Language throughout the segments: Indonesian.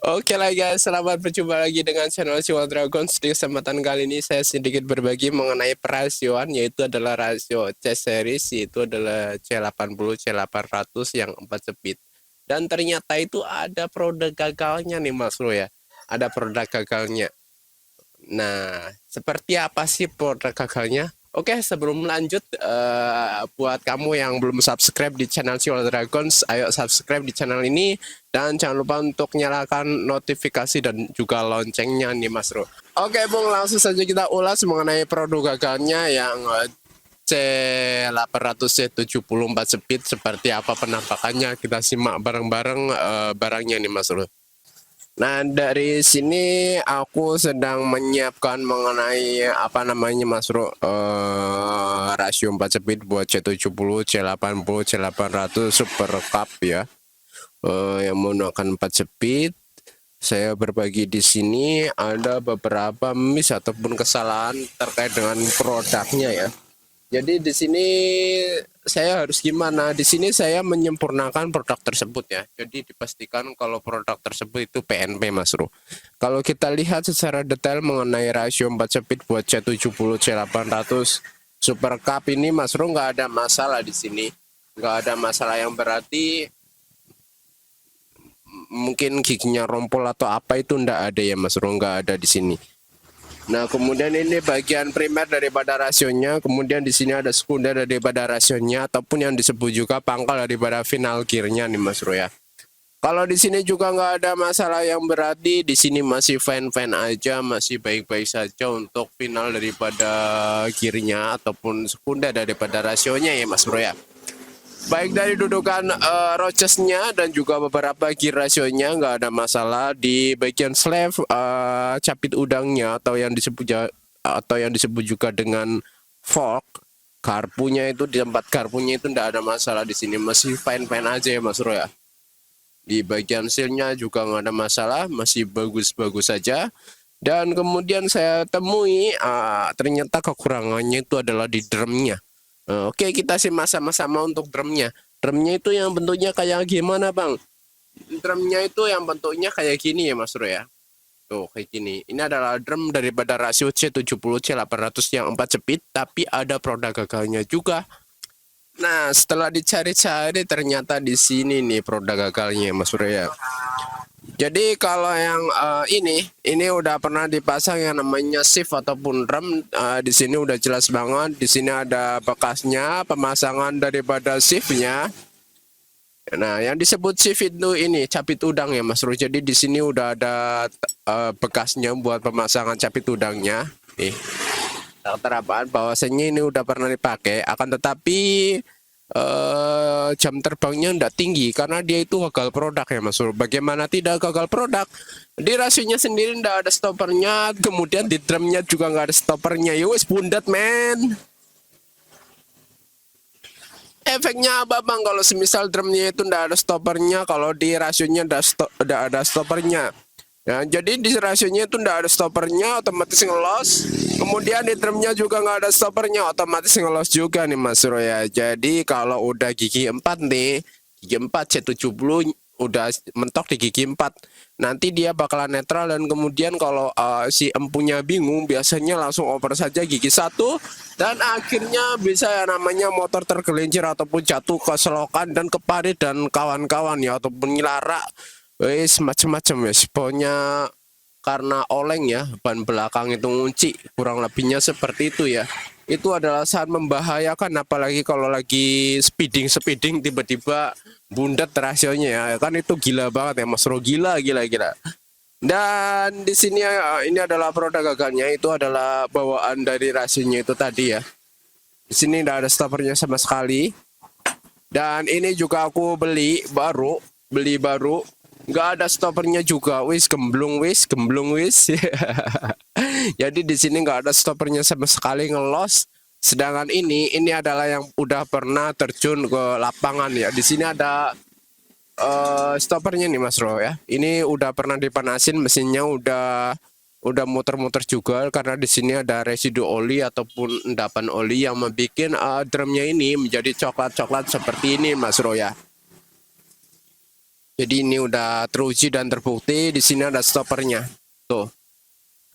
Oke lah guys, selamat berjumpa lagi dengan channel Siwal Dragons. Di kesempatan kali ini saya sedikit berbagi mengenai perasioan, yaitu adalah rasio C series, yaitu adalah C80, C800 yang 4 speed. Dan ternyata itu ada produk gagalnya nih Mas Bro ya. Ada produk gagalnya. Nah, seperti apa sih produk gagalnya? Oke, sebelum lanjut, buat kamu yang belum subscribe di channel Siwal Dragons, ayo subscribe di channel ini. Dan jangan lupa untuk nyalakan notifikasi dan juga loncengnya nih Mas Bro. Oke Bung, langsung saja kita ulas mengenai produk gagalnya yang C800 C74 speed. Seperti apa penampakannya, kita simak bareng-bareng barangnya nih Mas Bro. Nah, dari sini aku sedang menyiapkan mengenai apa namanya Mas Bro, rasio 4 speed buat C70, C80, C800 Super Cup ya. Yang menggunakan 4 speed. Saya berbagi di sini ada beberapa miss ataupun kesalahan terkait dengan produknya ya. Jadi di sini saya harus gimana? Di sini saya menyempurnakan produk tersebut ya. Jadi dipastikan kalau produk tersebut itu PNP Mas Bro. Kalau kita lihat secara detail mengenai rasio 4 speed buat C70, C800 Super Cup ini Mas Bro, nggak ada masalah di sini. Nggak ada masalah yang berarti mungkin giginya rompol atau apa itu ndak ada ya Mas Bro, nggak ada di sini. Nah, kemudian ini bagian primer daripada rasionya, kemudian di sini ada sekunder daripada rasionya, ataupun yang disebut juga pangkal daripada final gearnya nih Mas Bro ya. Kalau di sini juga nggak ada masalah yang berarti, di sini masih fine-fine aja, masih baik-baik saja untuk final daripada gearnya ataupun sekunder daripada rasionya ya Mas Bro ya. Baik dari dudukan rochesnya dan juga beberapa gear rasionya nggak ada masalah. Di bagian slave capit udangnya atau yang disebut juga dengan fork garpunya itu, di tempat garpunya itu nggak ada masalah, di sini masih fine fine aja ya Mas Bro ya. Di bagian sealnya juga nggak ada masalah, masih bagus-bagus saja. Dan kemudian saya temui ternyata kekurangannya itu adalah di drumnya. Oke, kita simak sama-sama untuk drumnya. Drumnya itu yang bentuknya kayak gimana Bang? Drumnya itu yang bentuknya kayak gini ya Mas Bro ya. Tuh kayak gini. Ini adalah drum daripada rasio C70 C800 yang 4 speed, tapi ada produk gagalnya juga. Nah, setelah dicari-cari ternyata di sini nih produk gagalnya Mas Bro ya. Jadi kalau yang ini udah pernah dipasang yang namanya shift ataupun rem. Di sini udah jelas banget. Di sini ada bekasnya pemasangan daripada shiftnya. Nah, yang disebut shift itu ini capit udang ya Mas Bro. Jadi di sini udah ada bekasnya buat pemasangan capit udangnya. Nih, terapaan bahwasanya ini udah pernah dipakai. Akan tetapi jam terbangnya tidak tinggi karena dia itu gagal produk ya Mas Bro. Bagaimana tidak gagal produk? Di rasionya sendiri tidak ada stoppernya, kemudian di drumnya juga nggak ada stoppernya. Yo wis bundet men. Efeknya apa Bang kalau semisal drumnya itu tidak ada stoppernya, kalau di rasionya tidak ada stoppernya? Ya, jadi di rasionya itu tidak ada stoppernya, otomatis ngelos. Kemudian di drumnya juga nggak ada stoppernya, otomatis ngelos juga nih Mas Bro ya. Jadi kalau udah gigi 4 nih, gigi 4 C70 udah mentok di gigi 4, nanti dia bakalan netral. Dan kemudian kalau si empunya bingung, biasanya langsung oper saja gigi 1, dan akhirnya bisa ya namanya motor tergelincir ataupun jatuh ke selokan dan ke parit dan kawan-kawan ya, ataupun nyilara. Wes macam-macam ya, pokoknya karena oleng ya, ban belakang itu ngunci, kurang lebihnya seperti itu ya. Itu adalah sangat membahayakan, apalagi kalau lagi speeding tiba-tiba bundet rasionya ya, kan itu gila banget ya Mas Bro, gila. Dan di sini ini adalah produk gagalnya, itu adalah bawaan dari rasionya itu tadi ya. Di sini tidak ada stoppernya sama sekali. Dan ini juga aku beli baru, nggak ada stoppernya juga. Wis gemblung wis. Jadi di sini nggak ada stoppernya sama sekali, ngelos. Sedangkan ini adalah yang udah pernah terjun ke lapangan ya. Di sini ada stoppernya nih Mas Bro ya. Ini udah pernah dipanasin, mesinnya udah muter-muter juga, karena di sini ada residu oli ataupun endapan oli yang membuat drumnya ini menjadi coklat-coklat seperti ini Mas Bro ya. Jadi ini udah teruji dan terbukti. Di sini ada stoppernya. Tuh,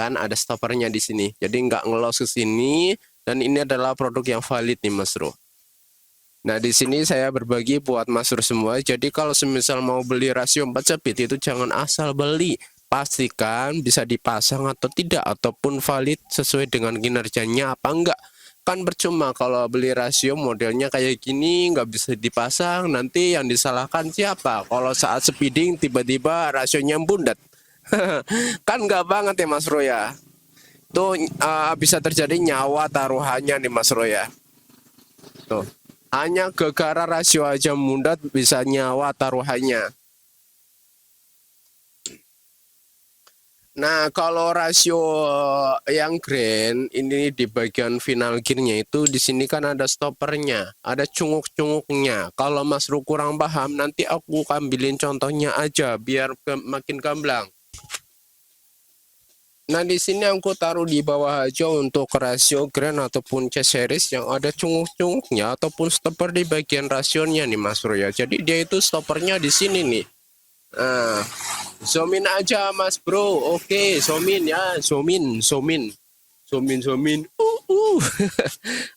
kan ada stoppernya di sini. Jadi nggak ngelos ke sini. Dan ini adalah produk yang valid nih Mas Bro. Nah, di sini saya berbagi buat Mas Bro semua. Jadi kalau semisal mau beli rasio 4 speed itu jangan asal beli. Pastikan bisa dipasang atau tidak, ataupun valid sesuai dengan kinerjanya apa enggak. Kan percuma kalau beli rasio modelnya kayak gini nggak bisa dipasang, nanti yang disalahkan siapa? Kalau saat speeding tiba-tiba rasionya bundet. Kan nggak banget ya Mas Bro ya. Tuh bisa terjadi nyawa taruhannya nih Mas Bro ya. Tuh. Hanya gara-gara rasio aja mundat bisa nyawa taruhannya. Nah, kalau rasio yang grand ini di bagian final gearnya itu di sini kan ada stoppernya, ada cunguk-cunguknya. Kalau Mas Ru kurang paham, nanti aku ambilin contohnya aja biar makin gamblang. Nah, di sini aku taruh di bawah aja untuk rasio grand ataupun C series yang ada cunguk-cunguknya ataupun stopper di bagian rasionya nih Mas Bro ya. Jadi dia itu stoppernya di sini nih. Nah, zoom in aja Mas Bro. Oke, zoom in ya, zoom in, zoom in. Zoom in, zoom in.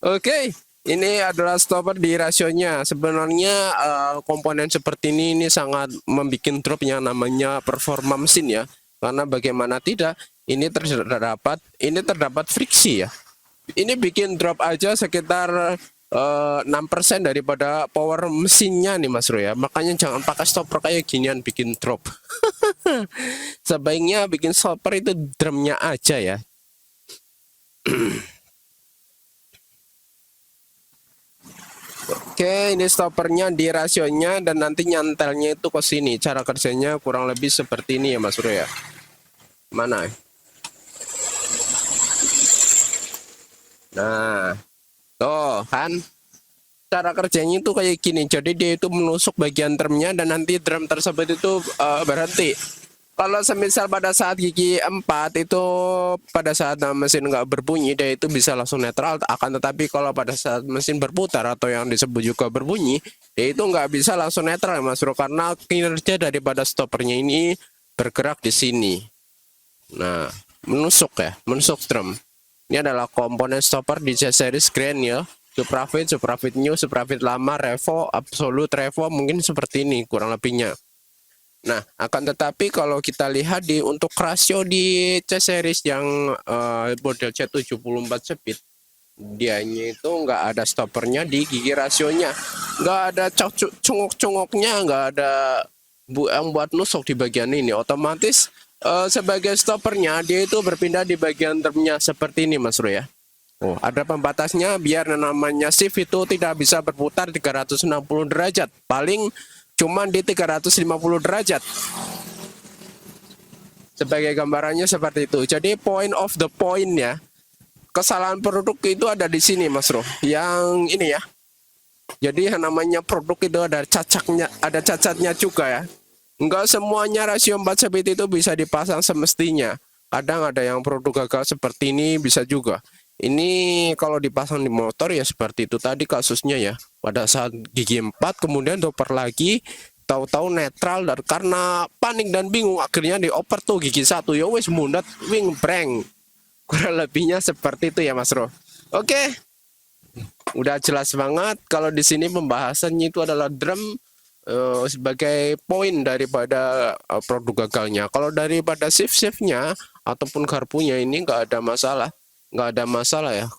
Oke, ini adalah stopper di rasionya. Sebenarnya komponen seperti ini sangat membuat drop yang namanya performa mesin ya. Karena bagaimana tidak, ini terdapat friksi ya. Ini bikin drop aja sekitar 6% daripada power mesinnya nih Mas Bro ya. Makanya jangan pakai stopper kayak ginian bikin drop. Sebaiknya bikin stopper itu drumnya aja ya. Oke, ini stoppernya di rasionya dan nanti nyantelnya itu ke sini. Cara kerjanya kurang lebih seperti ini ya Mas Bro ya. Mana? Nah, tuh kan cara kerjanya itu kayak gini. Jadi dia itu menusuk bagian drumnya dan nanti drum tersebut itu berhenti. Kalau semisal pada saat gigi 4 itu pada saat mesin nggak berbunyi, dia itu bisa langsung netral. Akan tetapi kalau pada saat mesin berputar atau yang disebut juga berbunyi, dia itu nggak bisa langsung netral Mas Bro, karena kinerja daripada stoppernya ini bergerak di sini. Nah, menusuk ya, menusuk drum. Ini adalah komponen stopper di C-Series Grand ya. Suprafit, Suprafit New, Suprafit lama, Revo, Absolute Revo mungkin seperti ini kurang lebihnya. Nah, akan tetapi kalau kita lihat untuk rasio di C-Series yang model C74 speed, dianya itu nggak ada stoppernya di gigi rasionya, nggak ada cungok-cungoknya, nggak ada yang buat nusuk di bagian ini. Otomatis sebagai stoppernya dia itu berpindah di bagian drumnya seperti ini Mas Bro ya. Oh, ada pembatasnya biar namanya shift itu tidak bisa berputar 360 derajat, paling cuman di 350 derajat. Sebagai gambarannya seperti itu. Jadi point of the point ya. Kesalahan produk itu ada di sini Mas Bro. Yang ini ya. Jadi yang namanya produk itu ada cacatnya juga ya. Enggak semuanya rasio 4 speed itu bisa dipasang semestinya. Kadang ada yang produk gagal seperti ini bisa juga. Ini kalau dipasang di motor ya seperti itu tadi kasusnya ya. Pada saat gigi 4 kemudian dioper lagi, tahu-tahu netral, dan karena panik dan bingung akhirnya dioper tuh gigi 1 ya wes mundat wing breng. Kurang lebihnya seperti itu ya Mas Bro. Oke. Udah jelas banget kalau di sini pembahasannya itu adalah drum sebagai poin daripada produk gagalnya. Kalau daripada shift-shiftnya ataupun garpunya ini nggak ada masalah. Nggak ada masalah ya,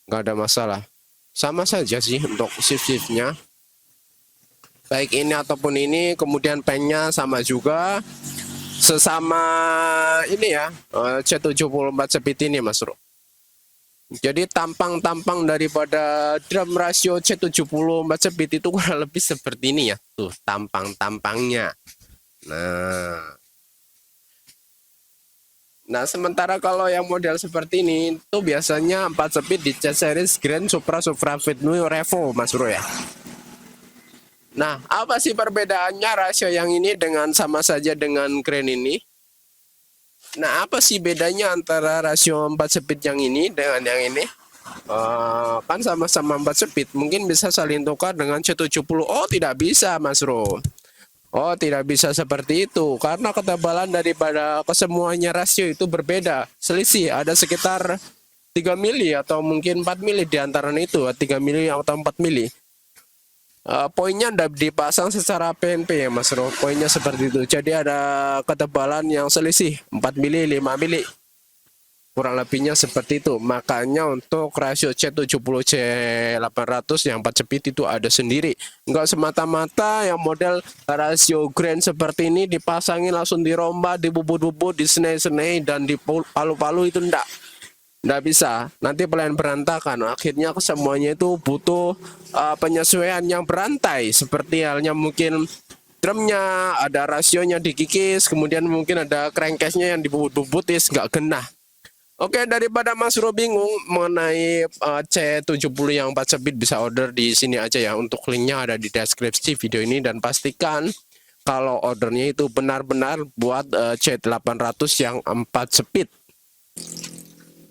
nggak ada masalah, sama saja sih untuk shift-shiftnya, baik ini ataupun ini. Kemudian pennya sama juga, sesama ini ya, C74 speed ini Mas Bro. Jadi tampang-tampang daripada drum rasio C74 speed itu kurang lebih seperti ini ya, tuh tampang-tampangnya. Nah, sementara kalau yang model seperti ini itu biasanya 4 speed di C-Series Grand, Supra, Suprafit New, Revo Mas Bro ya. Nah, apa sih perbedaannya rasio yang ini dengan sama saja dengan Grand ini? Nah, apa sih bedanya antara rasio 4 speed yang ini dengan yang ini? Kan sama-sama 4 speed, mungkin bisa saling tukar dengan C70. Oh, tidak bisa Mas Bro. Oh, tidak bisa seperti itu karena ketebalan daripada kesemuanya rasio itu berbeda. Selisih ada sekitar 3 mili atau mungkin 4 mili di antara itu, 3 mili atau 4 mili. Poinnya dipasang secara PNP ya Mas Bro. Poinnya seperti itu. Jadi ada ketebalan yang selisih 4 mili, 5 mili. Kurang lebihnya seperti itu. Makanya untuk rasio C70 C800 yang 4 speed itu ada sendiri. Enggak semata-mata yang model rasio grand seperti ini dipasangin langsung dirombak, dibubut-bubut, disenai-senai dan dipalu-palu itu enggak. Nggak bisa, nanti pelayan berantakan. Akhirnya semuanya itu butuh penyesuaian yang berantai. Seperti halnya mungkin drumnya, ada rasionya dikikis, kemudian mungkin ada crankcase-nya yang dibubut-bubutis, nggak genah. Oke, daripada Mas Bro bingung mengenai C70 yang 4 speed, bisa order di sini aja ya. Untuk linknya ada di deskripsi video ini, dan pastikan kalau ordernya itu benar-benar buat C800 yang 4 speed.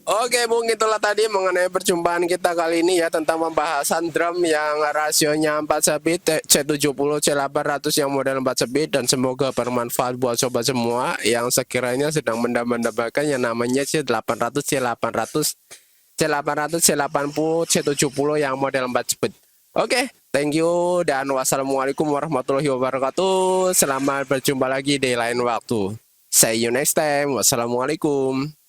Oke, mungkin itulah tadi mengenai perjumpaan kita kali ini ya, tentang pembahasan drum yang rasionya 4 speed C70 C800 yang model 4 speed, dan semoga bermanfaat buat sobat semua yang sekiranya sedang mendambakan yang namanya C800 C800 C800 C80 C70 yang model 4 speed. Oke, thank you dan wassalamualaikum warahmatullahi wabarakatuh. Selamat berjumpa lagi di lain waktu. See you next time. Wassalamualaikum.